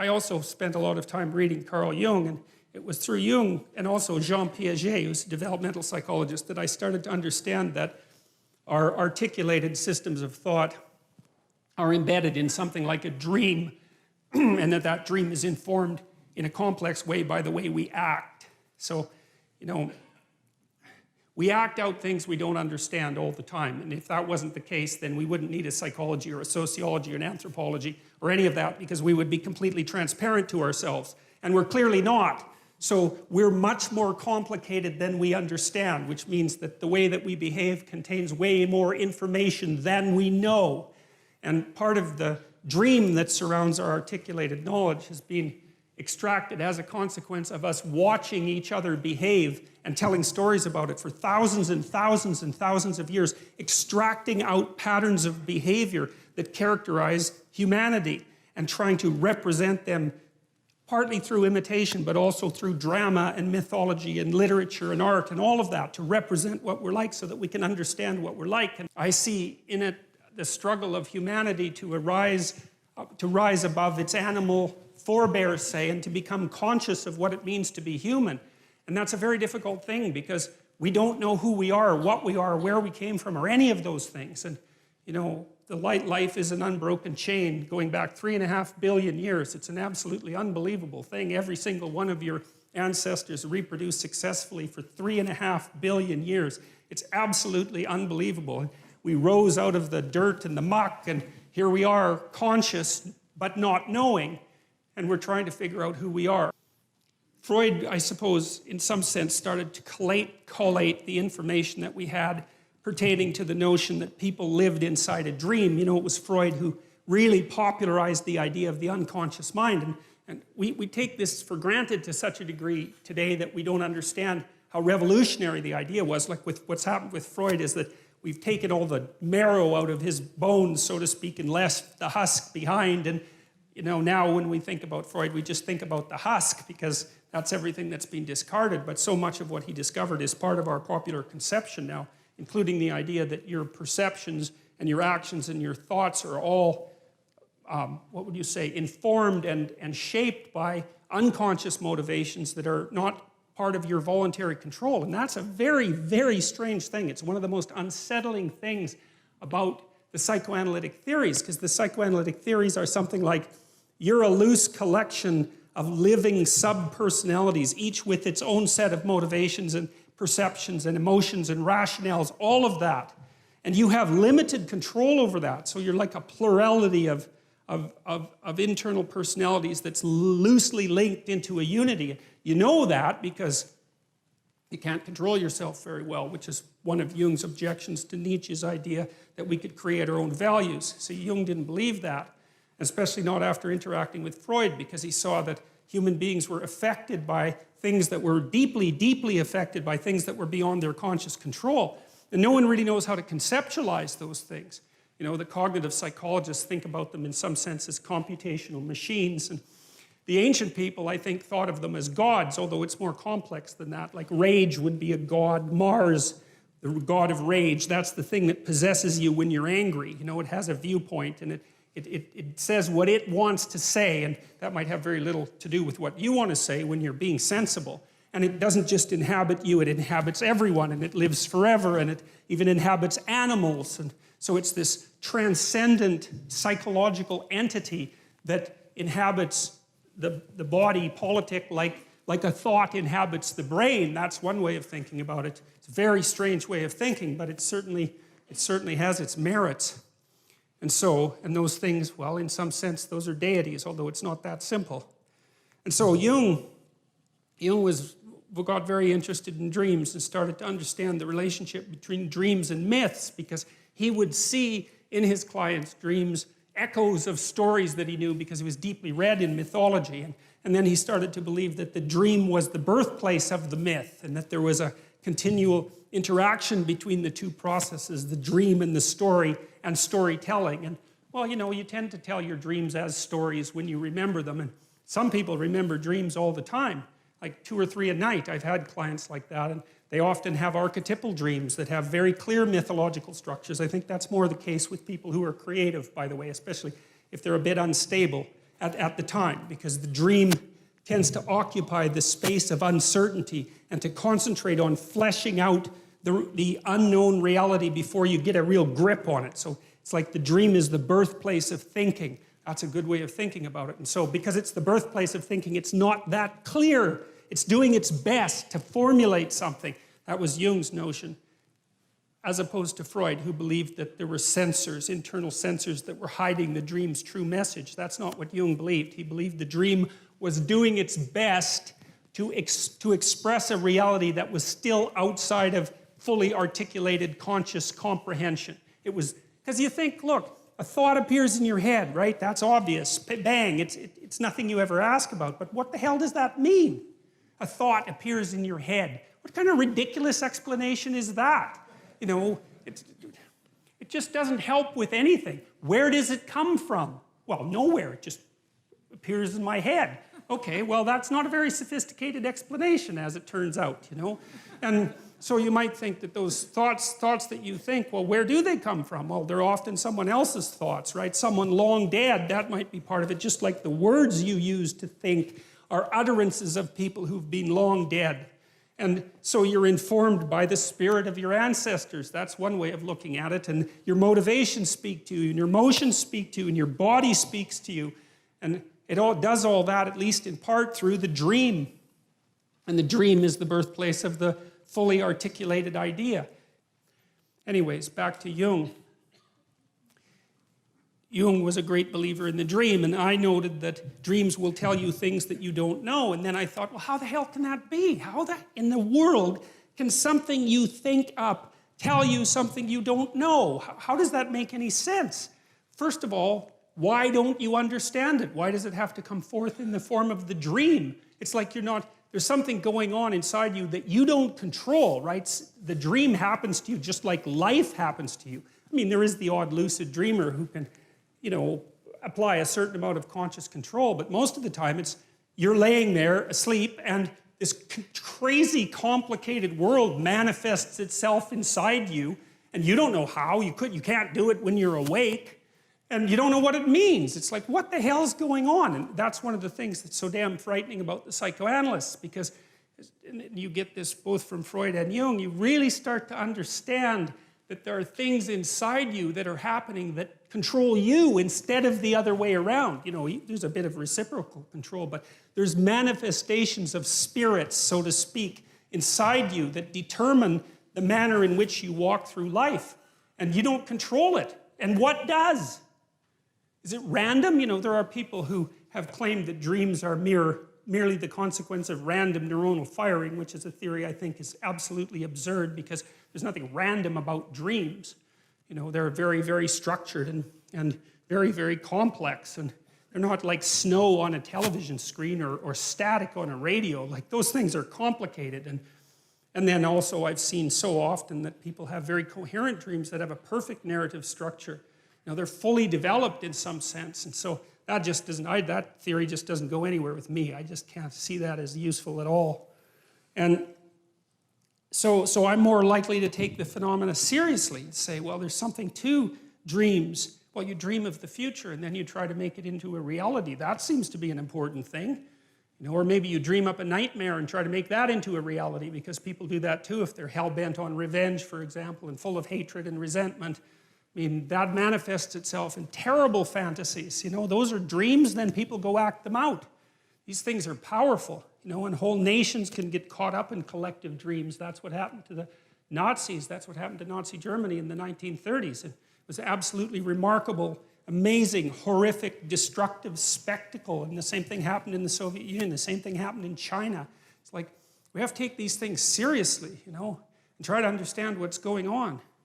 I also spent a lot of time reading Carl Jung, and it was through Jung and also Jean Piaget, who's a developmental psychologist, that I started to understand that our articulated systems of thought are embedded in something like a dream, and that dream is informed in a complex way by the way we act. So, you know, we act out things we don't understand all the time. And if that wasn't the case, then we wouldn't need a psychology or a sociology or an anthropology or any of that, because we would be completely transparent to ourselves. And we're clearly not. So we're much more complicated than we understand, which means that the way that we behave contains way more information than we know. And part of the dream that surrounds our articulated knowledge has been extracted as a consequence of us watching each other behave and telling stories about it for thousands and thousands and thousands of years, extracting out patterns of behavior that characterize humanity and trying to represent them partly through imitation, but also through drama and mythology and literature and art and all of that to represent what we're like so that we can understand what we're like. And I see in it the struggle of humanity to rise above its animal forebears, say, and to become conscious of what it means to be human. And that's a very difficult thing because we don't know who we are, what we are, where we came from, or any of those things. And, you know, the life is an unbroken chain going back 3.5 billion years. It's an absolutely unbelievable thing. Every single one of your ancestors reproduced successfully for 3.5 billion years. It's absolutely unbelievable. We rose out of the dirt and the muck, and here we are, conscious but not knowing, and we're trying to figure out who we are. Freud, I suppose, in some sense, started to collate the information that we had pertaining to the notion that people lived inside a dream. You know, it was Freud who really popularized the idea of the unconscious mind. And we take this for granted to such a degree today that we don't understand how revolutionary the idea was. Like what's happened with Freud is that we've taken all the marrow out of his bones, so to speak, and left the husk behind. And you know, now when we think about Freud, we just think about the husk because that's everything that's been discarded. But so much of what he discovered is part of our popular conception now, including the idea that your perceptions and your actions and your thoughts are all, what would you say, informed and shaped by unconscious motivations that are not part of your voluntary control. And that's a very, very strange thing. It's one of the most unsettling things about the psychoanalytic theories, because the psychoanalytic theories are something like, you're a loose collection of living sub-personalities, each with its own set of motivations and perceptions and emotions and rationales, all of that. And you have limited control over that. So you're like a plurality of internal personalities that's loosely linked into a unity. You know that because you can't control yourself very well, which is one of Jung's objections to Nietzsche's idea that we could create our own values. So Jung didn't believe that, especially not after interacting with Freud, because he saw that human beings were affected by things that were deeply, deeply affected by things that were beyond their conscious control. And no one really knows how to conceptualize those things. You know, the cognitive psychologists think about them in some sense as computational machines. And the ancient people, I think, thought of them as gods, although it's more complex than that. Like rage would be a god. Mars, the god of rage, that's the thing that possesses you when you're angry. You know, it has a viewpoint and it says what it wants to say, and that might have very little to do with what you want to say when you're being sensible. And it doesn't just inhabit you, it inhabits everyone, and it lives forever, and it even inhabits animals. And so it's this transcendent psychological entity that inhabits the body politic like a thought inhabits the brain. That's one way of thinking about it. It's a very strange way of thinking, but it certainly has its merits. And those things, well, in some sense, those are deities, although it's not that simple. And so Jung got very interested in dreams and started to understand the relationship between dreams and myths, because he would see in his clients' dreams echoes of stories that he knew because he was deeply read in mythology. And then he started to believe that the dream was the birthplace of the myth, and that there was a continual interaction between the two processes, the dream and the story, and storytelling. And, well, you know, you tend to tell your dreams as stories when you remember them. And some people remember dreams all the time, like 2 or 3 a night. I've had clients like that, and they often have archetypal dreams that have very clear mythological structures. I think that's more the case with people who are creative, by the way, especially if they're a bit unstable. at the time, because the dream tends to occupy the space of uncertainty and to concentrate on fleshing out the unknown reality before you get a real grip on it. So it's like the dream is the birthplace of thinking. That's a good way of thinking about it. And so because it's the birthplace of thinking, it's not that clear. It's doing its best to formulate something. That was Jung's notion, as opposed to Freud, who believed that there were sensors, internal sensors, that were hiding the dream's true message. That's not what Jung believed. He believed the dream was doing its best to express a reality that was still outside of fully articulated conscious comprehension. It was, because you think, look, a thought appears in your head, right? That's obvious. Bang, it's nothing you ever ask about. But what the hell does that mean? A thought appears in your head. What kind of ridiculous explanation is that? You know, it just doesn't help with anything. Where does it come from? Well, nowhere. It just appears in my head. Okay, well, that's not a very sophisticated explanation, as it turns out, you know? And so you might think that those thoughts that you think, well, where do they come from? Well, they're often someone else's thoughts, right? Someone long dead, that might be part of it, just like the words you use to think are utterances of people who've been long dead. And so you're informed by the spirit of your ancestors. That's one way of looking at it. And your motivations speak to you, and your emotions speak to you, and your body speaks to you. And it all does all that, at least in part, through the dream. And the dream is the birthplace of the fully articulated idea. Anyways, back to Jung. Jung was a great believer in the dream, and I noted that dreams will tell you things that you don't know. And then I thought, well, how the hell can that be? How in the world can something you think up tell you something you don't know? How does that make any sense? First of all, why don't you understand it? Why does it have to come forth in the form of the dream? It's like there's something going on inside you that you don't control, right? The dream happens to you just like life happens to you. I mean, there is the odd lucid dreamer who can, you know, apply a certain amount of conscious control, but most of the time you're laying there asleep and this crazy complicated world manifests itself inside you, and you don't know how. You can't do it when you're awake, and you don't know what it means. It's like, what the hell's going on? And that's one of the things that's so damn frightening about the psychoanalysts, because you get this both from Freud and Jung, you really start to understand that there are things inside you that are happening that control you instead of the other way around. You know, there's a bit of reciprocal control, but there's manifestations of spirits, so to speak, inside you that determine the manner in which you walk through life. And you don't control it. And what does? Is it random? You know, there are people who have claimed that dreams are merely the consequence of random neuronal firing, which is a theory I think is absolutely absurd, because there's nothing random about dreams. You know, they're very, very structured and very, very complex, and they're not like snow on a television screen or static on a radio. Like, those things are complicated. And then also I've seen so often that people have very coherent dreams that have a perfect narrative structure. Now, they're fully developed in some sense, and so that theory just doesn't go anywhere with me. I just can't see that as useful at all. And so I'm more likely to take the phenomena seriously and say, well, there's something to dreams. Well, you dream of the future and then you try to make it into a reality. That seems to be an important thing. You know, or maybe you dream up a nightmare and try to make that into a reality, because people do that too if they're hell-bent on revenge, for example, and full of hatred and resentment. I mean, that manifests itself in terrible fantasies. You know, those are dreams, then people go act them out. These things are powerful, you know, and whole nations can get caught up in collective dreams. That's what happened to the Nazis. That's what happened to Nazi Germany in the 1930s. It was an absolutely remarkable, amazing, horrific, destructive spectacle. And the same thing happened in the Soviet Union. The same thing happened in China. It's like, we have to take these things seriously, you know, and try to understand what's going on.